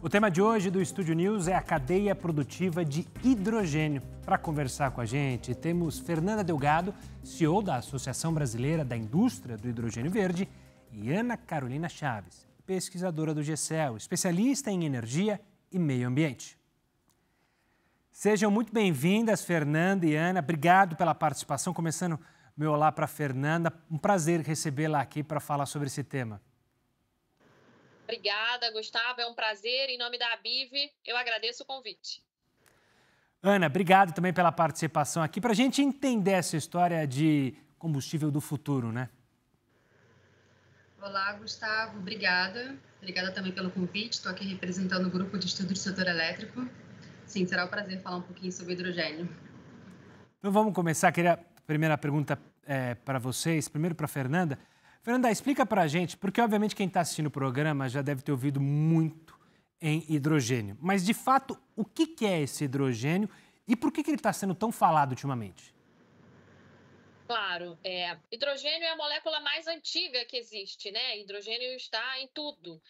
O tema de hoje do Estúdio News é a cadeia produtiva de hidrogênio. Para conversar com a gente, temos Fernanda Delgado, CEO da Associação Brasileira da Indústria do Hidrogênio Verde, e Ana Carolina Chaves, pesquisadora do GCEL, especialista em energia e meio ambiente. Sejam muito bem-vindas, Fernanda e Ana. Obrigado pela participação. Começando meu olá para a Fernanda. Um prazer recebê-la aqui para falar sobre esse tema. Obrigada, Gustavo. É um prazer. Em nome da ABIV, eu agradeço o convite. Ana, obrigado também pela participação aqui, para a gente entender essa história de combustível do futuro, né? Olá, Gustavo. Obrigada. Obrigada também pelo convite. Estou aqui representando o grupo de estudo do setor elétrico. Sim, será um prazer falar um pouquinho sobre hidrogênio. Então vamos começar. Queria a primeira pergunta para vocês, primeiro para a Fernanda. Fernanda, explica para a gente, porque obviamente quem está assistindo o programa já deve ter ouvido muito em hidrogênio. Mas, de fato, o que é esse hidrogênio e por que ele está sendo tão falado ultimamente? Claro, hidrogênio é a molécula mais antiga que existe, né? Hidrogênio está em tudo.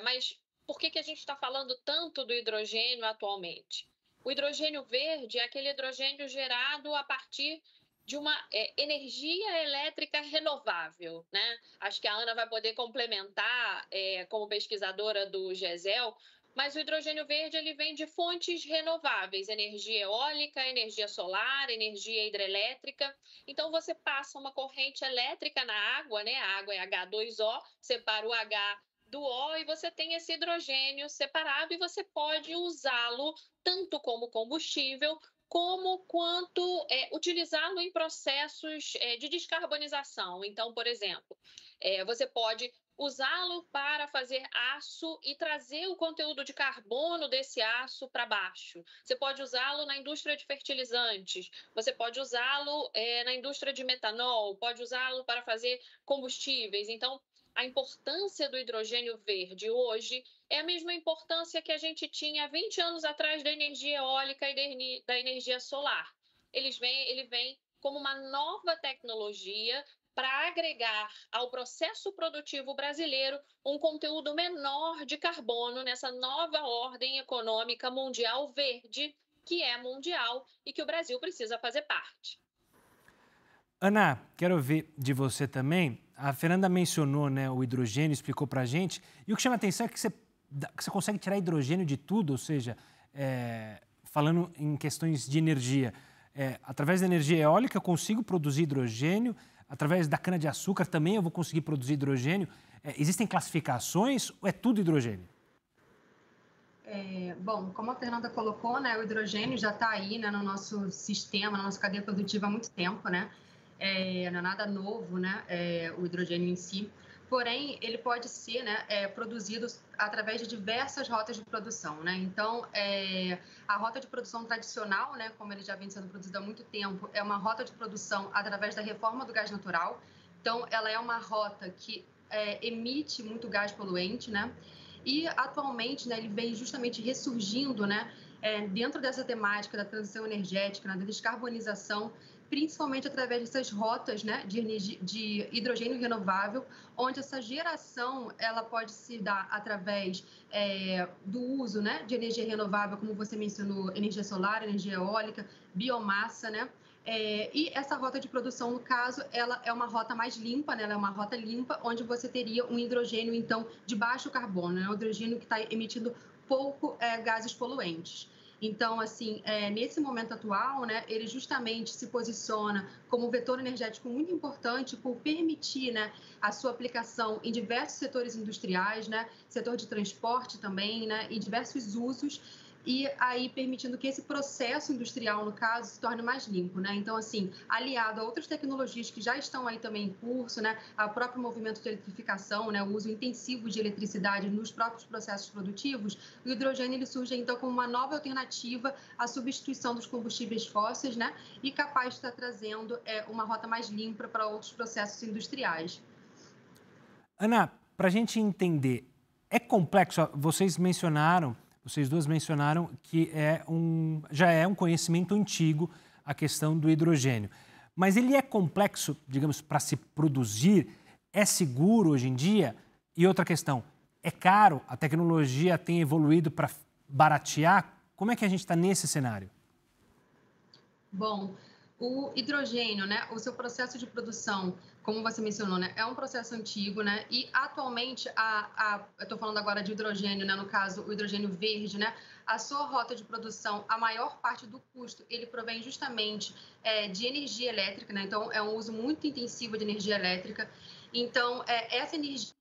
Mas por que a gente está falando tanto do hidrogênio atualmente? O hidrogênio verde é aquele hidrogênio gerado a partir de uma energia elétrica renovável, né? Acho que a Ana vai poder complementar como pesquisadora do GESEL, mas o hidrogênio verde ele vem de fontes renováveis, energia eólica, energia solar, energia hidrelétrica. Então você passa uma corrente elétrica na água, né? A água é H2O, separa o H do O e você tem esse hidrogênio separado e você pode usá-lo tanto como combustível quanto utilizá-lo em processos de descarbonização. Então, por exemplo, você pode usá-lo para fazer aço e trazer o conteúdo de carbono desse aço para baixo. Você pode usá-lo na indústria de fertilizantes, você pode usá-lo na indústria de metanol, pode usá-lo para fazer combustíveis. Então, a importância do hidrogênio verde hoje é a mesma importância que a gente tinha há 20 anos atrás da energia eólica e da energia solar. Ele vem como uma nova tecnologia para agregar ao processo produtivo brasileiro um conteúdo menor de carbono nessa nova ordem econômica mundial verde, que é mundial e que o Brasil precisa fazer parte. Ana, quero ouvir de você também. A Fernanda mencionou, né, o hidrogênio, explicou para a gente. E o que chama a atenção é que você consegue tirar hidrogênio de tudo, ou seja, falando em questões de energia. Através da energia eólica eu consigo produzir hidrogênio, através da cana-de-açúcar também eu vou conseguir produzir hidrogênio. Existem classificações ou é tudo hidrogênio? Bom, como a Fernanda colocou, né, o hidrogênio já está aí, né, no nosso sistema, na nossa cadeia produtiva há muito tempo, né? Não é nada novo, né, o hidrogênio em si. Porém, ele pode ser, né, produzido através de diversas rotas de produção, né? Então, a rota de produção tradicional, né, como ele já vem sendo produzido há muito tempo, é uma rota de produção através da reforma do gás natural. Então, ela é uma rota que emite muito gás poluente, né? E atualmente, né, ele vem justamente ressurgindo, né, dentro dessa temática da transição energética, né, da descarbonização, principalmente através dessas rotas, né, de hidrogênio renovável, onde essa geração ela pode se dar através do uso, né, de energia renovável, como você mencionou, energia solar, energia eólica, biomassa, né? E essa rota de produção, no caso, ela é uma rota mais limpa, né? Ela é uma rota limpa, onde você teria um hidrogênio, então, de baixo carbono, né? Um hidrogênio que está emitindo pouco gases poluentes. Então, assim, nesse momento atual, né, ele justamente se posiciona como um vetor energético muito importante por permitir, né, a sua aplicação em diversos setores industriais, né, setor de transporte também, né, e diversos usos, e aí permitindo que esse processo industrial, no caso, se torne mais limpo, né? Então, assim, aliado a outras tecnologias que já estão aí também em curso, né? O próprio movimento de eletrificação, né? O uso intensivo de eletricidade nos próprios processos produtivos, o hidrogênio ele surge, então, como uma nova alternativa à substituição dos combustíveis fósseis, né? E capaz de estar trazendo uma rota mais limpa para outros processos industriais. Ana, para a gente entender, é complexo, vocês duas mencionaram que já é um conhecimento antigo a questão do hidrogênio. Mas ele é complexo, digamos, para se produzir? É seguro hoje em dia? E outra questão, É caro? A tecnologia tem evoluído para baratear? Como é que a gente está nesse cenário? Bom, o hidrogênio, né, o seu processo de produção, como você mencionou, né, é um processo antigo, né, e atualmente, eu estou falando agora de hidrogênio, né, no caso, o hidrogênio verde, né, a sua rota de produção, a maior parte do custo, ele provém justamente de energia elétrica, né, então é um uso muito intensivo de energia elétrica, então essa energia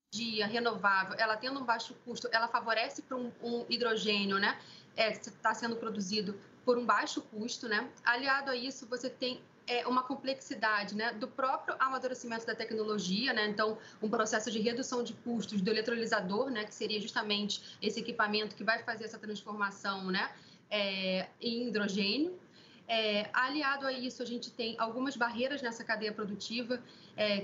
renovável, ela tendo um baixo custo, ela favorece para um hidrogênio, né, está sendo produzido por um baixo custo, né? Aliado a isso, você tem uma complexidade, né, do próprio amadurecimento da tecnologia, né? Então, um processo de redução de custos do eletrolisador, né, que seria justamente esse equipamento que vai fazer essa transformação, né, em hidrogênio. Aliado a isso, a gente tem algumas barreiras nessa cadeia produtiva,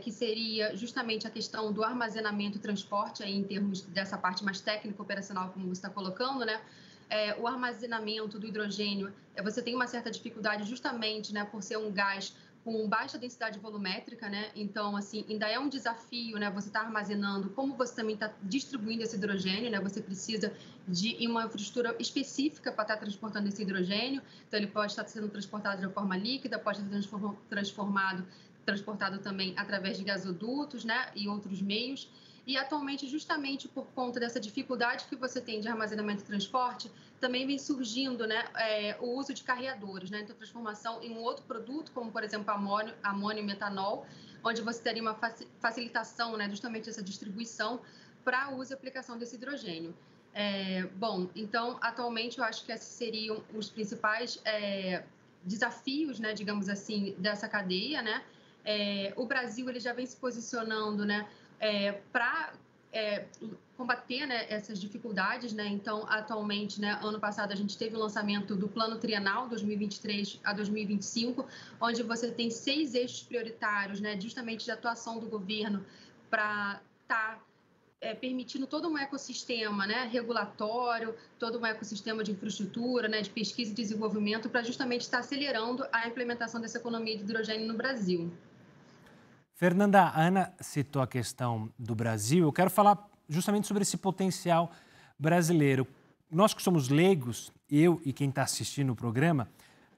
que seria justamente a questão do armazenamento e transporte, aí, em termos dessa parte mais técnica operacional, como você está colocando, né? O armazenamento do hidrogênio, você tem uma certa dificuldade justamente, né, por ser um gás com baixa densidade volumétrica, né? Então, assim, ainda é um desafio, né? Você está armazenando, como você também está distribuindo esse hidrogênio, né? Você precisa de uma infraestrutura específica para estar transportando esse hidrogênio. Então, ele pode estar sendo transportado de forma líquida, pode ser transportado também através de gasodutos, né? E outros meios. E atualmente, justamente por conta dessa dificuldade que você tem de armazenamento e transporte, também vem surgindo, né, o uso de carreadores, né? Então, transformação em um outro produto, como, por exemplo, amônio e metanol, onde você teria uma facilitação, né, justamente essa distribuição para uso e aplicação desse hidrogênio. Bom, então, atualmente, eu acho que esses seriam os principais desafios, né, digamos assim, dessa cadeia, né? O Brasil, ele já vem se posicionando, né, para combater, né, essas dificuldades, né? Então, atualmente, né, ano passado a gente teve o lançamento do Plano Trienal 2023 a 2025, onde você tem 6 eixos prioritários, né, justamente de atuação do governo para estar permitindo todo um ecossistema, né, regulatório, todo um ecossistema de infraestrutura, né, de pesquisa e desenvolvimento, para justamente estar acelerando a implementação dessa economia de hidrogênio no Brasil. Fernanda, a Ana citou a questão do Brasil. Eu quero falar justamente sobre esse potencial brasileiro. Nós que somos leigos, eu e quem está assistindo o programa,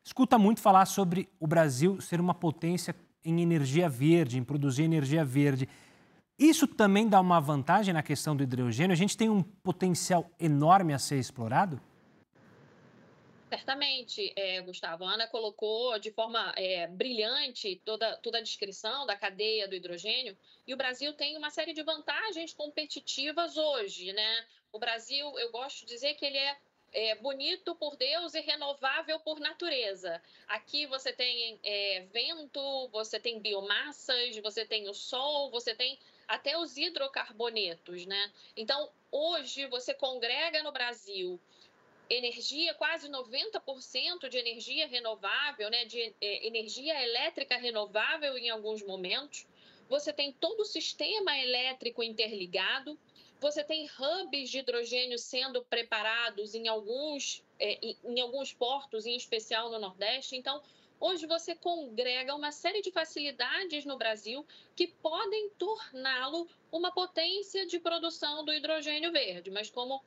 escuta muito falar sobre o Brasil ser uma potência em energia verde, em produzir energia verde. Isso também dá uma vantagem na questão do hidrogênio? A gente tem um potencial enorme a ser explorado? Certamente, Gustavo. A Ana colocou de forma brilhante toda a descrição da cadeia do hidrogênio, e o Brasil tem uma série de vantagens competitivas hoje, né? O Brasil, eu gosto de dizer que ele é bonito por Deus e renovável por natureza. Aqui você tem vento, você tem biomassas, você tem o sol, você tem até os hidrocarbonetos, né? Então, hoje você congrega no Brasil energia, quase 90% de energia renovável, né, de energia elétrica renovável em alguns momentos. Você tem todo o sistema elétrico interligado, você tem hubs de hidrogênio sendo preparados em alguns portos, em especial no Nordeste. Então, hoje você congrega uma série de facilidades no Brasil que podem torná-lo uma potência de produção do hidrogênio verde. Mas como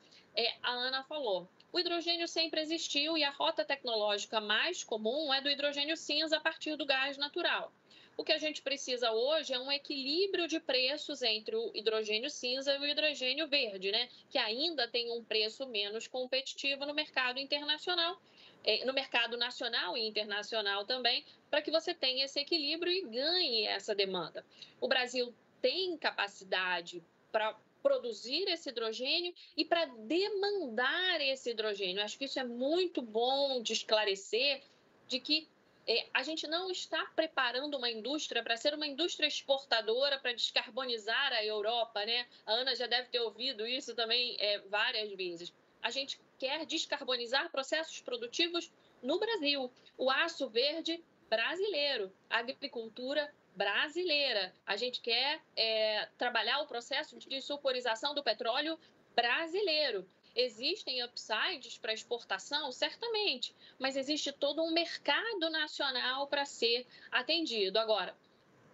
a Ana falou, o hidrogênio sempre existiu e a rota tecnológica mais comum é do hidrogênio cinza a partir do gás natural. O que a gente precisa hoje é um equilíbrio de preços entre o hidrogênio cinza e o hidrogênio verde, né? Que ainda tem um preço menos competitivo no mercado internacional, no mercado nacional e internacional também, para que você tenha esse equilíbrio e ganhe essa demanda. O Brasil tem capacidade para produzir esse hidrogênio e para demandar esse hidrogênio. Acho que isso é muito bom de esclarecer, de que a gente não está preparando uma indústria para ser uma indústria exportadora, para descarbonizar a Europa, né? A Ana já deve ter ouvido isso também várias vezes. A gente quer descarbonizar processos produtivos no Brasil. O aço verde brasileiro, a agricultura brasileira. A gente quer trabalhar o processo de sulfurização do petróleo brasileiro. Existem upsides para exportação? Certamente, mas existe todo um mercado nacional para ser atendido. Agora,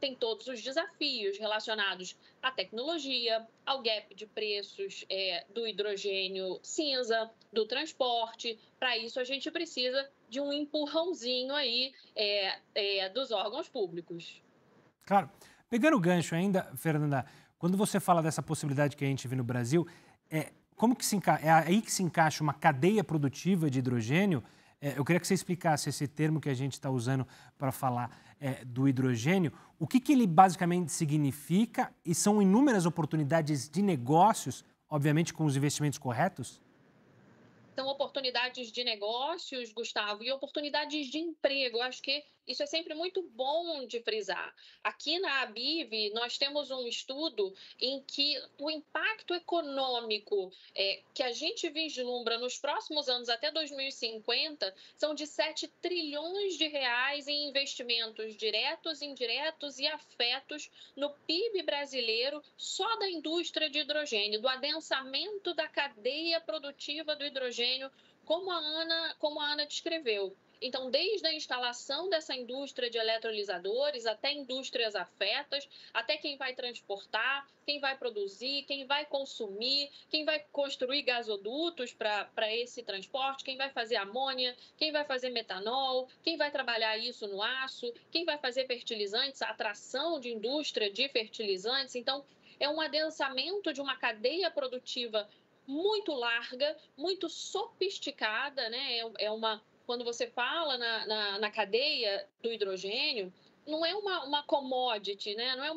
tem todos os desafios relacionados à tecnologia, ao gap de preços do hidrogênio cinza, do transporte. Para isso, a gente precisa de um empurrãozinho aí dos órgãos públicos. Claro. Pegando o gancho ainda, Fernanda, quando você fala dessa possibilidade que a gente vê no Brasil, como que é aí que se encaixa uma cadeia produtiva de hidrogênio? Eu queria que você explicasse esse termo que a gente está usando para falar do hidrogênio. O que ele basicamente significa e são inúmeras oportunidades de negócios, obviamente com os investimentos corretos? São oportunidades de negócios, Gustavo, e oportunidades de emprego. Eu acho que isso é sempre muito bom de frisar. Aqui na ABIV, nós temos um estudo em que o impacto econômico que a gente vislumbra nos próximos anos, até 2050, são de 7 trilhões de reais em investimentos diretos, indiretos e afetos no PIB brasileiro, só da indústria de hidrogênio, do adensamento da cadeia produtiva do hidrogênio, como a Ana descreveu. Então, desde a instalação dessa indústria de eletrolisadores até indústrias afetas, até quem vai transportar, quem vai produzir, quem vai consumir, quem vai construir gasodutos para esse transporte, quem vai fazer amônia, quem vai fazer metanol, quem vai trabalhar isso no aço, quem vai fazer fertilizantes, a atração de indústria de fertilizantes. Então, é um adensamento de uma cadeia produtiva muito larga, muito sofisticada, né? Quando você fala na cadeia do hidrogênio, não é uma commodity, né? Não é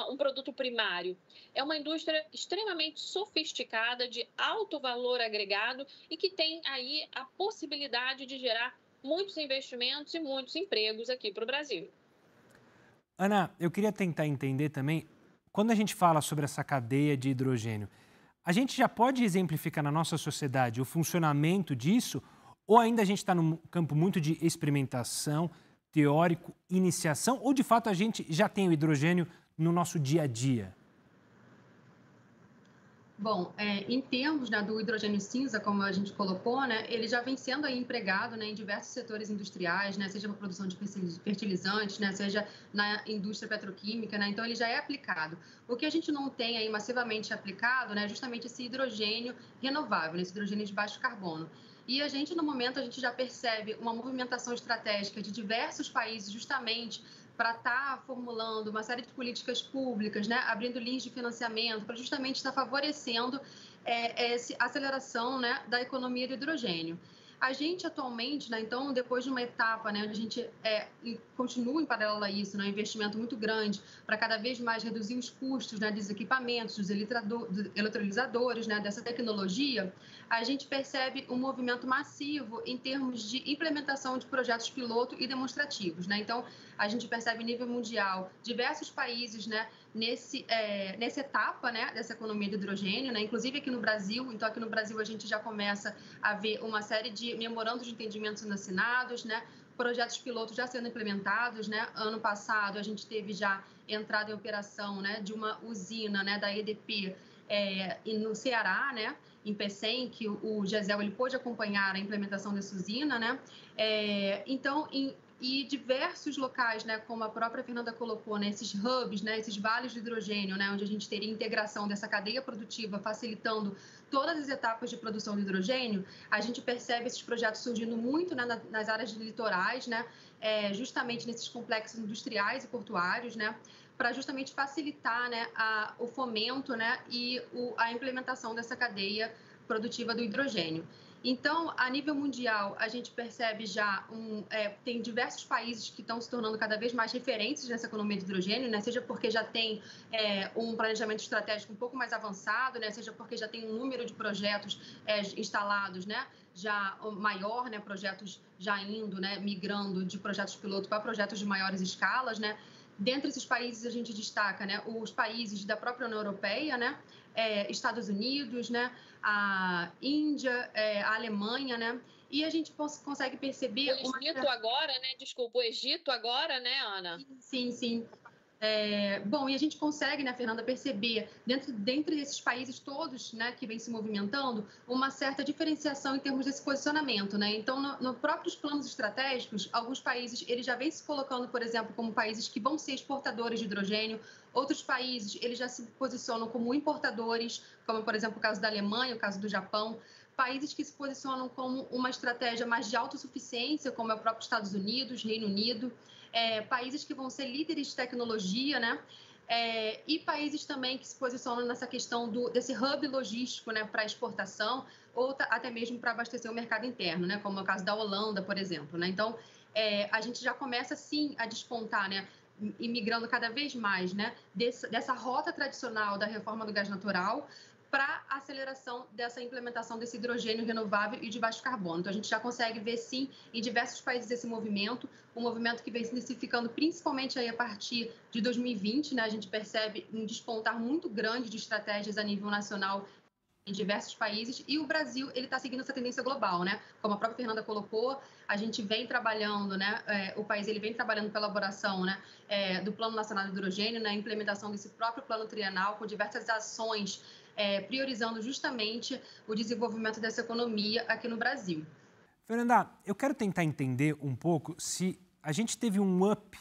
um produto primário. É uma indústria extremamente sofisticada, de alto valor agregado e que tem aí a possibilidade de gerar muitos investimentos e muitos empregos aqui para o Brasil. Ana, eu queria tentar entender também, quando a gente fala sobre essa cadeia de hidrogênio, a gente já pode exemplificar na nossa sociedade o funcionamento disso ou ainda a gente está num campo muito de experimentação, teórico, iniciação, ou de fato a gente já tem o hidrogênio no nosso dia a dia? Bom, em termos, né, do hidrogênio cinza, como a gente colocou, né, ele já vem sendo aí empregado, né, em diversos setores industriais, né, seja na produção de fertilizantes, né, seja na indústria petroquímica, né, então ele já é aplicado. O que a gente não tem aí massivamente aplicado, né, é justamente esse hidrogênio renovável, né, esse hidrogênio de baixo carbono. E a gente, no momento, a gente já percebe uma movimentação estratégica de diversos países justamente para estar formulando uma série de políticas públicas, né, abrindo linhas de financiamento, para justamente estar favorecendo essa aceleração, né, da economia do hidrogênio. A gente atualmente, né, então, depois de uma etapa, né, onde a gente continua em paralelo a isso, né, um investimento muito grande para cada vez mais reduzir os custos, né, dos equipamentos, dos eletrolisadores, né, dessa tecnologia, a gente percebe um movimento massivo em termos de implementação de projetos piloto e demonstrativos, né? Então, a gente percebe em nível mundial diversos países, né, nessa etapa, né, dessa economia do hidrogênio, né, inclusive aqui no Brasil. Então, aqui no Brasil a gente já começa a ver uma série de memorandos de entendimento sendo assinados, né, projetos pilotos já sendo implementados, né. Ano passado a gente teve já entrada em operação, né, de uma usina, né, da EDP no Ceará, né, em Pecém, que o Gesel ele pôde acompanhar a implementação dessa usina, né. Então, e diversos locais, né, como a própria Fernanda colocou, né, esses hubs, né, esses vales de hidrogênio, né, onde a gente teria integração dessa cadeia produtiva, facilitando todas as etapas de produção de hidrogênio, a gente percebe esses projetos surgindo muito, né, nas áreas litorais, né, justamente nesses complexos industriais e portuários, né, para justamente facilitar, né, o fomento, né, e a implementação dessa cadeia produtiva do hidrogênio. Então, a nível mundial, a gente percebe já tem diversos países que estão se tornando cada vez mais referentes nessa economia de hidrogênio, né? Seja porque já tem um planejamento estratégico um pouco mais avançado, né? Seja porque já tem um número de projetos instalados, né? Já maior, né? Projetos já indo, né? Migrando de projetos piloto para projetos de maiores escalas, né? Dentre esses países, a gente destaca, né, os países da própria União Europeia, né, Estados Unidos, né, a Índia, a Alemanha, né, e a gente consegue perceber... O Egito agora, né, desculpa, o Egito agora, né, Ana? Sim, sim. Bom, e a gente consegue, né, Fernanda, perceber, dentre esses países todos, né, que vem se movimentando, uma certa diferenciação em termos desse posicionamento, né? Então, no próprios planos estratégicos, alguns países, eles já vêm se colocando, por exemplo, como países que vão ser exportadores de hidrogênio, outros países, eles já se posicionam como importadores, como, por exemplo, o caso da Alemanha, o caso do Japão, países que se posicionam como uma estratégia mais de autossuficiência, como é o próprio Estados Unidos, Reino Unido, países que vão ser líderes de tecnologia, né? E países também que se posicionam nessa questão desse hub logístico, né, para exportação ou até mesmo para abastecer o mercado interno, né, como é o caso da Holanda, por exemplo, né? Então, a gente já começa, sim, a despontar, né, e migrando cada vez mais, né, dessa rota tradicional da reforma do gás natural para a aceleração dessa implementação desse hidrogênio renovável e de baixo carbono. Então, a gente já consegue ver, sim, em diversos países esse movimento, um movimento que vem se intensificando principalmente aí a partir de 2020, né? A gente percebe um despontar muito grande de estratégias a nível nacional em diversos países, e o Brasil, ele está seguindo essa tendência global, né? Como a própria Fernanda colocou, a gente vem trabalhando, né? O país, ele vem trabalhando pela elaboração, né, do Plano Nacional de Hidrogênio, na implementação desse próprio plano trienal, com diversas ações, priorizando justamente o desenvolvimento dessa economia aqui no Brasil. Fernanda, eu quero tentar entender um pouco se a gente teve um up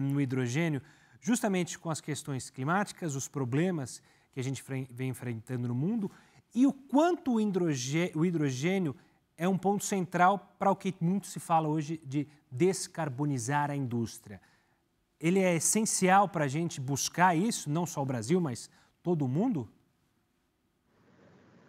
no hidrogênio justamente com as questões climáticas, os problemas que a gente vem enfrentando no mundo e o quanto o hidrogênio é um ponto central para o que muito se fala hoje de descarbonizar a indústria. Ele é essencial para a gente buscar isso, não só o Brasil, mas todo o mundo?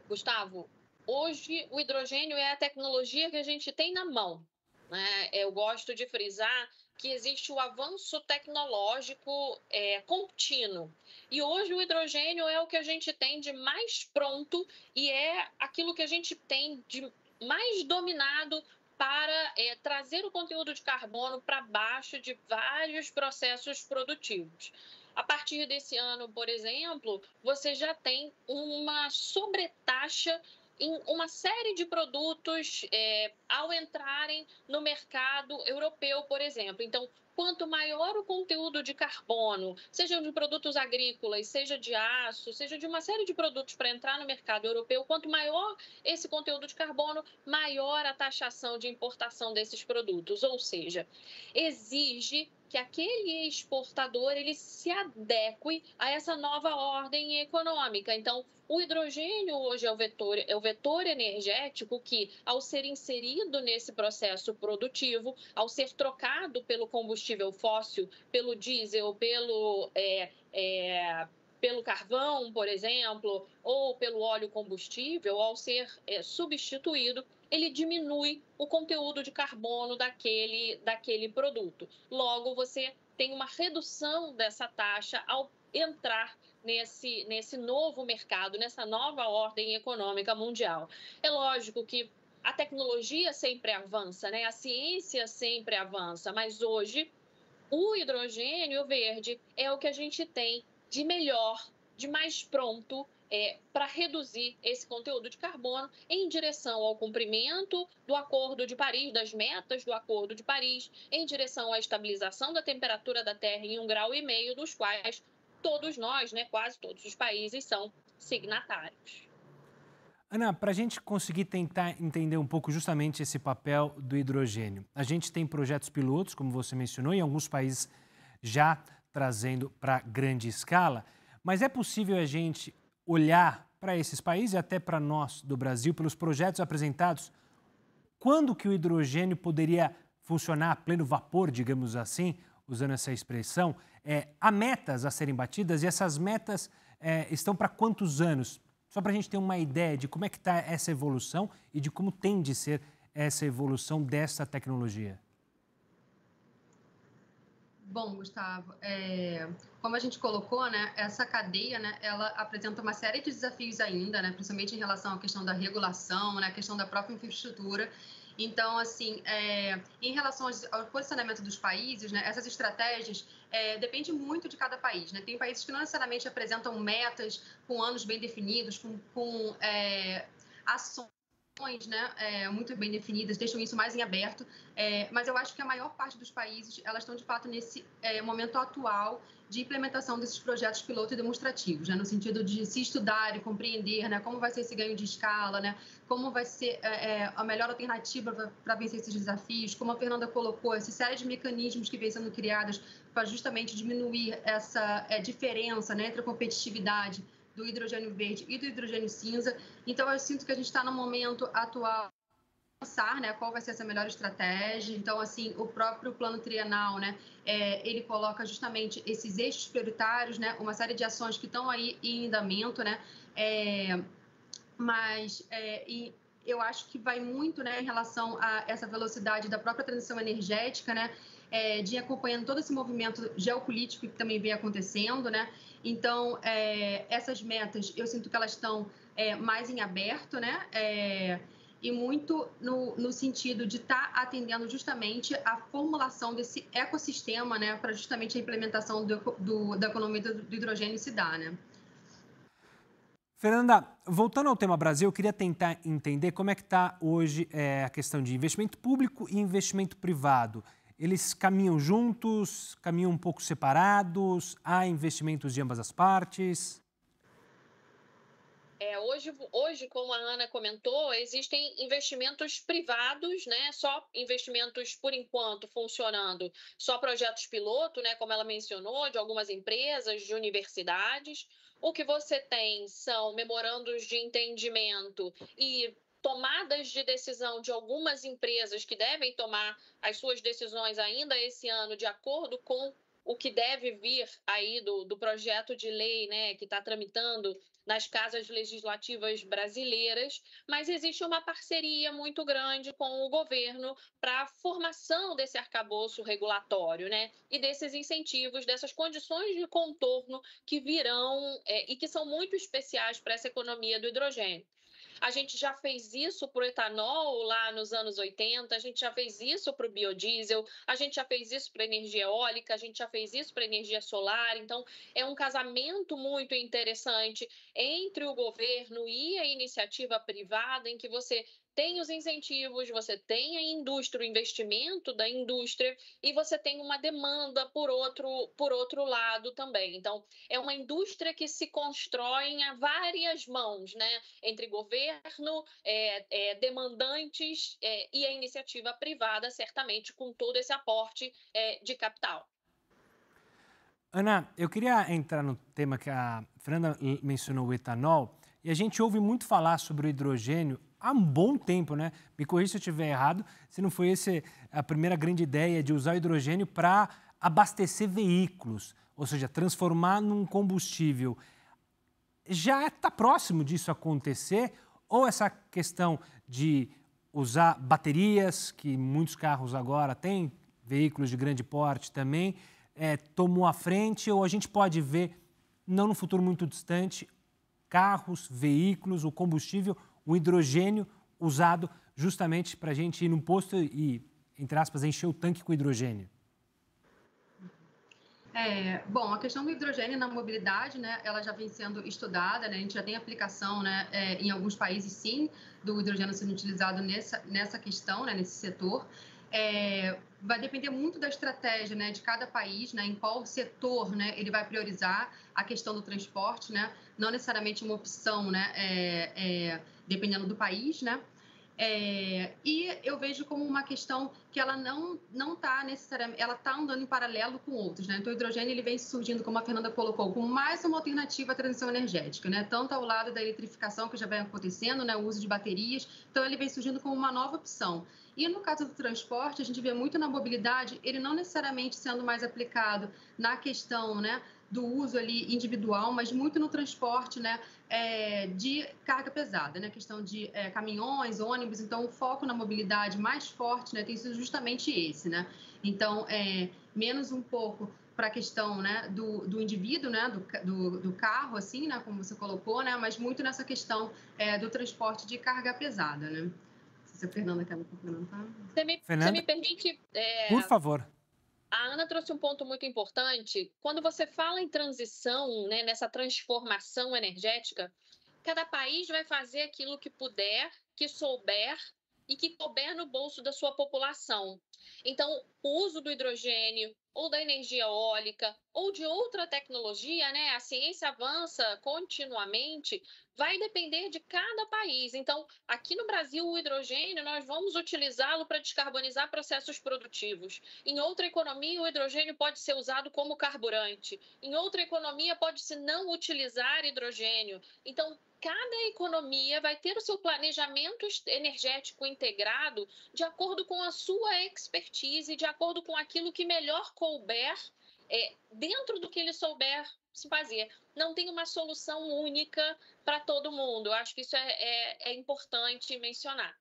Gustavo, hoje o hidrogênio é a tecnologia que a gente tem na mão, né? Eu gosto de frisar que existe o avanço tecnológico contínuo. E hoje o hidrogênio é o que a gente tem de mais pronto e é aquilo que a gente tem de mais dominado para trazer o conteúdo de carbono para baixo de vários processos produtivos. A partir desse ano, por exemplo, você já tem uma sobretaxa em uma série de produtos ao entrarem no mercado europeu, por exemplo. Então, quanto maior o conteúdo de carbono, seja de produtos agrícolas, seja de aço, seja de uma série de produtos para entrar no mercado europeu, quanto maior esse conteúdo de carbono, maior a taxação de importação desses produtos. Ou seja, exige que aquele exportador ele se adeque a essa nova ordem econômica. Então, o hidrogênio hoje é o vetor energético que, ao ser inserido nesse processo produtivo, ao ser trocado pelo combustível fóssil, pelo diesel, pelo carvão, por exemplo, ou pelo óleo combustível, ao ser substituído, ele diminui o conteúdo de carbono daquele produto. Logo, você tem uma redução dessa taxa ao entrar nesse novo mercado, nessa nova ordem econômica mundial. É lógico que a tecnologia sempre avança, né? A ciência sempre avança, mas hoje o hidrogênio verde é o que a gente tem de melhor, de mais pronto para reduzir esse conteúdo de carbono em direção ao cumprimento do Acordo de Paris, das metas do Acordo de Paris, em direção à estabilização da temperatura da Terra em 1,5 graus, dos quais todos nós, né, quase todos os países, são signatários. Ana, para a gente conseguir tentar entender um pouco justamente esse papel do hidrogênio, a gente tem projetos pilotos, como você mencionou, em alguns países já trazendo para grande escala, mas é possível a gente olhar para esses países e até para nós do Brasil, pelos projetos apresentados, quando que o hidrogênio poderia funcionar a pleno vapor, digamos assim, usando essa expressão? Há metas a serem batidas e essas metas estão para quantos anos? Só para a gente ter uma ideia de como é que está essa evolução e de como tem de ser essa evolução dessa tecnologia. Bom, Gustavo, como a gente colocou, né, essa cadeia, né, ela apresenta uma série de desafios ainda, né, principalmente em relação à questão da regulação, né, a questão da própria infraestrutura. Então, assim, em relação ao posicionamento dos países, né, essas estratégias dependem muito de cada país, né? Tem países que não necessariamente apresentam metas com anos bem definidos, com ações né, muito bem definidas, deixam isso mais em aberto, mas eu acho que a maior parte dos países, elas estão de fato nesse momento atual de implementação desses projetos piloto e demonstrativos, né, no sentido de se estudar e compreender, né, como vai ser esse ganho de escala, né, como vai ser a melhor alternativa para vencer esses desafios, como a Fernanda colocou, essa série de mecanismos que vêm sendo criados para justamente diminuir essa diferença, né, entre a competitividade do hidrogênio verde e do hidrogênio cinza. Então, eu sinto que a gente está no momento atual pensar, né, qual vai ser essa melhor estratégia. Então, assim, o próprio plano trienal, né, ele coloca justamente esses eixos prioritários, né, uma série de ações que estão aí em andamento, né, e eu acho que vai muito, né, em relação a essa velocidade da própria transição energética, né, de ir acompanhando todo esse movimento geopolítico que também vem acontecendo, né. Então, essas metas, eu sinto que elas estão mais em aberto, né, e muito no sentido de estar atendendo justamente a formulação desse ecossistema, né, para justamente a implementação da economia do hidrogênio se dar, né. Fernanda, voltando ao tema Brasil, eu queria tentar entender como é que está hoje a questão de investimento público e investimento privado. Eles caminham juntos, caminham um pouco separados? Há investimentos de ambas as partes? Hoje, como a Ana comentou, existem investimentos privados, né? Só investimentos, por enquanto, funcionando, só projetos piloto, né? Como ela mencionou, de algumas empresas, de universidades. O que você tem são memorandos de entendimento e tomadas de decisão de algumas empresas que devem tomar as suas decisões ainda esse ano, de acordo com o que deve vir aí do projeto de lei, né, que está tramitando nas casas legislativas brasileiras, mas existe uma parceria muito grande com o governo para a formação desse arcabouço regulatório, né, e desses incentivos, dessas condições de contorno que virão e que são muito especiais para essa economia do hidrogênio. A gente já fez isso para o etanol lá nos anos 80, a gente já fez isso para o biodiesel, a gente já fez isso para a energia eólica, a gente já fez isso para a energia solar. Então, é um casamento muito interessante entre o governo e a iniciativa privada, em que você tem os incentivos, você tem a indústria, o investimento da indústria, e você tem uma demanda por outro lado também. Então, é uma indústria que se constrói a várias mãos, né? Entre governo, demandantes e a iniciativa privada, certamente, com todo esse aporte de capital. Ana, eu queria entrar no tema que a Fernanda mencionou, o etanol, e a gente ouve muito falar sobre o hidrogênio há um bom tempo, né? Me corrija se eu estiver errado, se não foi essa a primeira grande ideia de usar o hidrogênio para abastecer veículos, ou seja, transformar num combustível. Já está próximo disso acontecer? Ou essa questão de usar baterias, que muitos carros agora têm, veículos de grande porte também, tomou a frente? Ou a gente pode ver, não no futuro muito distante, carros, veículos, o combustível, o hidrogênio usado justamente para a gente ir num posto e, entre aspas, encher o tanque com hidrogênio? Bom, a questão do hidrogênio na mobilidade, né, ela já vem sendo estudada, né, a gente já tem aplicação, né, em alguns países, sim, do hidrogênio sendo utilizado nessa questão, né, nesse setor. Vai depender muito da estratégia, né, de cada país, né, em qual setor, né, ele vai priorizar a questão do transporte, né, não necessariamente uma opção, né, dependendo do país, né. E eu vejo como uma questão que ela não está necessariamente, ela está andando em paralelo com outros, né? Então, o hidrogênio ele vem surgindo, como a Fernanda colocou, como mais uma alternativa à transição energética, né? Tanto ao lado da eletrificação que já vem acontecendo, né? O uso de baterias, então ele vem surgindo como uma nova opção. E no caso do transporte, a gente vê muito na mobilidade, ele não necessariamente sendo mais aplicado na questão, né, do uso ali individual, mas muito no transporte, né, de carga pesada, né, questão de caminhões, ônibus. Então, o foco na mobilidade mais forte, né, tem sido justamente esse, né. Então, menos um pouco para a questão, né, do indivíduo, né, do carro, assim, né, como você colocou, né, mas muito nessa questão do transporte de carga pesada, né. Se a Fernanda quer me complementar. Você me permite... Por favor. A Ana trouxe um ponto muito importante. Quando você fala em transição, né, nessa transformação energética, cada país vai fazer aquilo que puder, que souber e que couber no bolso da sua população. Então, o uso do hidrogênio ou da energia eólica ou de outra tecnologia, né? A ciência avança continuamente, vai depender de cada país. Então, aqui no Brasil, o hidrogênio, nós vamos utilizá-lo para descarbonizar processos produtivos. Em outra economia, o hidrogênio pode ser usado como carburante. Em outra economia, pode-se não utilizar hidrogênio. Então, cada economia vai ter o seu planejamento energético integrado de acordo com a sua expertise, de acordo com aquilo que melhor couber, dentro do que ele souber se fazer. Não tem uma solução única para todo mundo. Eu acho que isso é importante mencionar.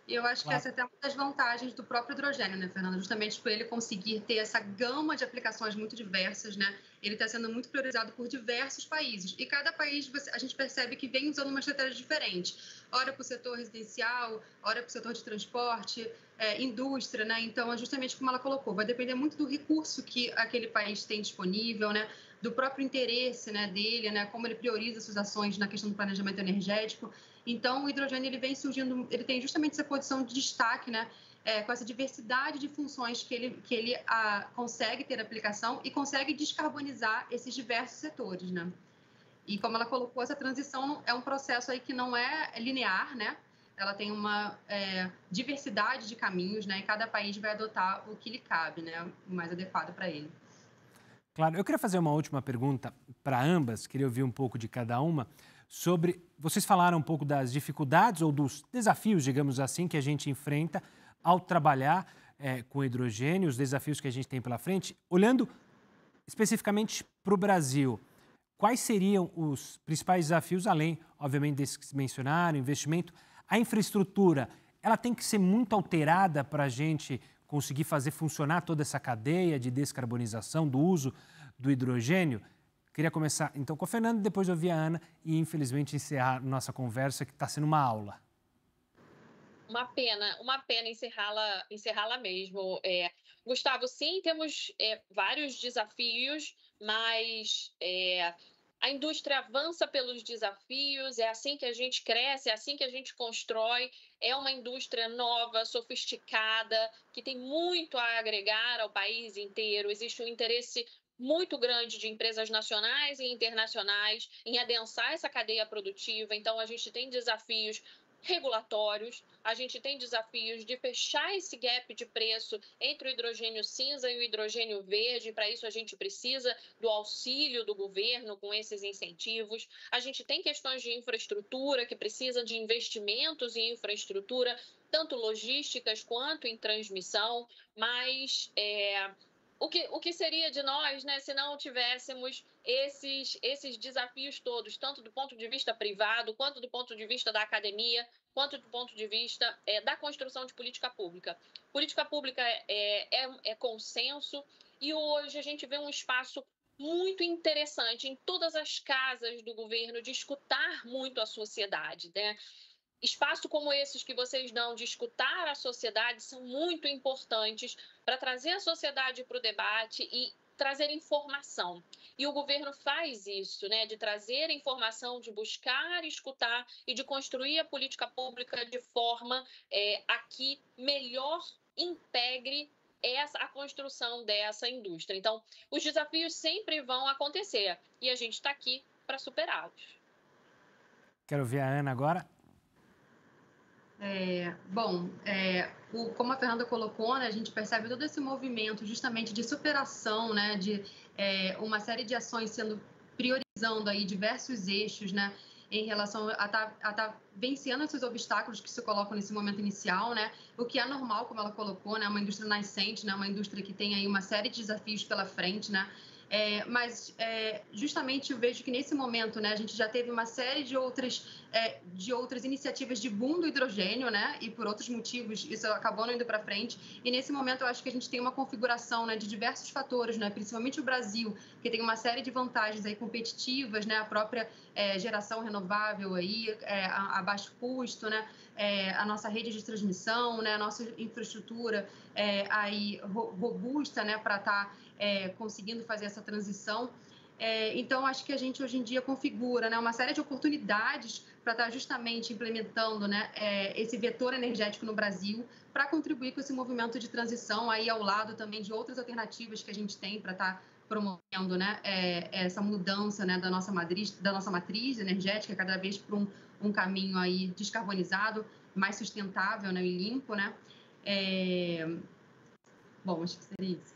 E eu acho que essa é até uma das vantagens do próprio hidrogênio, né, Fernanda? Justamente por ele conseguir ter essa gama de aplicações muito diversas, né? Ele está sendo muito priorizado por diversos países. E cada país, a gente percebe que vem usando uma estratégia diferente. Ora para o setor residencial, ora para o setor de transporte, indústria, né? Então, é justamente como ela colocou, vai depender muito do recurso que aquele país tem disponível, né? Do próprio interesse, né, dele, né? Como ele prioriza suas ações na questão do planejamento energético. Então, o hidrogênio ele vem surgindo, ele tem justamente essa posição de destaque, né? Com essa diversidade de funções que ele consegue ter aplicação e consegue descarbonizar esses diversos setores, né? E como ela colocou, essa transição é um processo aí que não é linear, né? Ela tem uma diversidade de caminhos, né? E cada país vai adotar o que lhe cabe, né? O mais adequado para ele. Claro, eu queria fazer uma última pergunta para ambas, queria ouvir um pouco de cada uma, sobre, vocês falaram um pouco das dificuldades ou dos desafios, digamos assim, que a gente enfrenta ao trabalhar com hidrogênio, os desafios que a gente tem pela frente. Olhando especificamente para o Brasil, quais seriam os principais desafios, além, obviamente, desses que se mencionaram, investimento? A infraestrutura, ela tem que ser muito alterada para a gente conseguir fazer funcionar toda essa cadeia de descarbonização do uso do hidrogênio? Queria começar, então, com a Fernanda, depois ouvir a Ana e, infelizmente, encerrar nossa conversa, que está sendo uma aula. Uma pena encerrá-la mesmo. Gustavo, sim, temos vários desafios, mas a indústria avança pelos desafios, é assim que a gente cresce, é assim que a gente constrói. É uma indústria nova, sofisticada, que tem muito a agregar ao país inteiro. Existe um interesse muito grande de empresas nacionais e internacionais em adensar essa cadeia produtiva. Então, a gente tem desafios regulatórios, a gente tem desafios de fechar esse gap de preço entre o hidrogênio cinza e o hidrogênio verde. Para isso, a gente precisa do auxílio do governo com esses incentivos. A gente tem questões de infraestrutura, que precisa de investimentos em infraestrutura, tanto logísticas quanto em transmissão, mas o que seria de nós, né, se não tivéssemos esses desafios todos, tanto do ponto de vista privado, quanto do ponto de vista da academia, quanto do ponto de vista da construção de política pública. Política pública é consenso, e hoje a gente vê um espaço muito interessante em todas as casas do governo de escutar muito a sociedade, né? Espaços como esses que vocês dão de escutar a sociedade são muito importantes para trazer a sociedade para o debate e trazer informação. E o governo faz isso, né, de trazer informação, de buscar, escutar e de construir a política pública de forma a que melhor integre a construção dessa indústria. Então, os desafios sempre vão acontecer e a gente está aqui para superá-los. Quero ver a Ana agora. Como a Fernanda colocou, né, a gente percebe todo esse movimento justamente de superação, né, de uma série de ações sendo priorizando aí diversos eixos, né, em relação a tá vencendo esses obstáculos que se colocam nesse momento inicial, né, o que é normal, como ela colocou, né, uma indústria nascente, né, uma indústria que tem aí uma série de desafios pela frente, né. Mas justamente eu vejo que nesse momento, né, a gente já teve uma série de outras iniciativas de boom do hidrogênio, né, e por outros motivos isso acabou não indo para frente. E nesse momento eu acho que a gente tem uma configuração, né, de diversos fatores, né, principalmente o Brasil, que tem uma série de vantagens aí competitivas, né, a própria geração renovável aí, a baixo custo, né, a nossa rede de transmissão, né, a nossa infraestrutura aí robusta, né, para estar conseguindo fazer essa transição. Então, acho que a gente hoje em dia configura, né, uma série de oportunidades para estar justamente implementando, né, esse vetor energético no Brasil para contribuir com esse movimento de transição aí ao lado também de outras alternativas que a gente tem para estar promovendo, né, essa mudança, né, da nossa matriz energética cada vez para um caminho aí descarbonizado, mais sustentável, né, e limpo, né. Bom, acho que seria isso.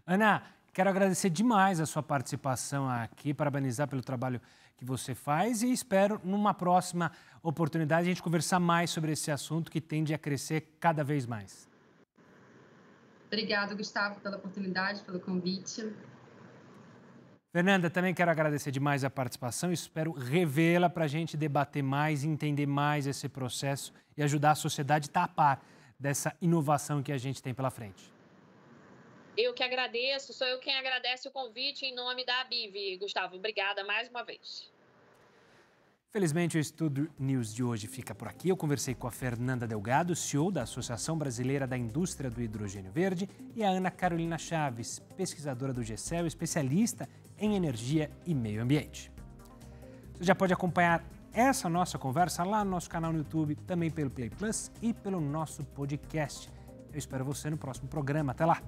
Ana, quero agradecer demais a sua participação aqui, parabenizar pelo trabalho que você faz e espero, numa próxima oportunidade, a gente conversar mais sobre esse assunto que tende a crescer cada vez mais. Obrigado, Gustavo, pela oportunidade, pelo convite. Fernanda, também quero agradecer demais a participação e espero revê-la para a gente debater mais, entender mais esse processo e ajudar a sociedade a estar a par dessa inovação que a gente tem pela frente. Eu que agradeço, sou eu quem agradece o convite em nome da ABIV, Gustavo. Obrigada mais uma vez. Felizmente, o Estúdio News de hoje fica por aqui. Eu conversei com a Fernanda Delgado, CEO da Associação Brasileira da Indústria do Hidrogênio Verde, e a Ana Carolina Chaves, pesquisadora do GCEL, especialista em energia e meio ambiente. Você já pode acompanhar essa nossa conversa lá no nosso canal no YouTube, também pelo Play Plus e pelo nosso podcast. Eu espero você no próximo programa. Até lá!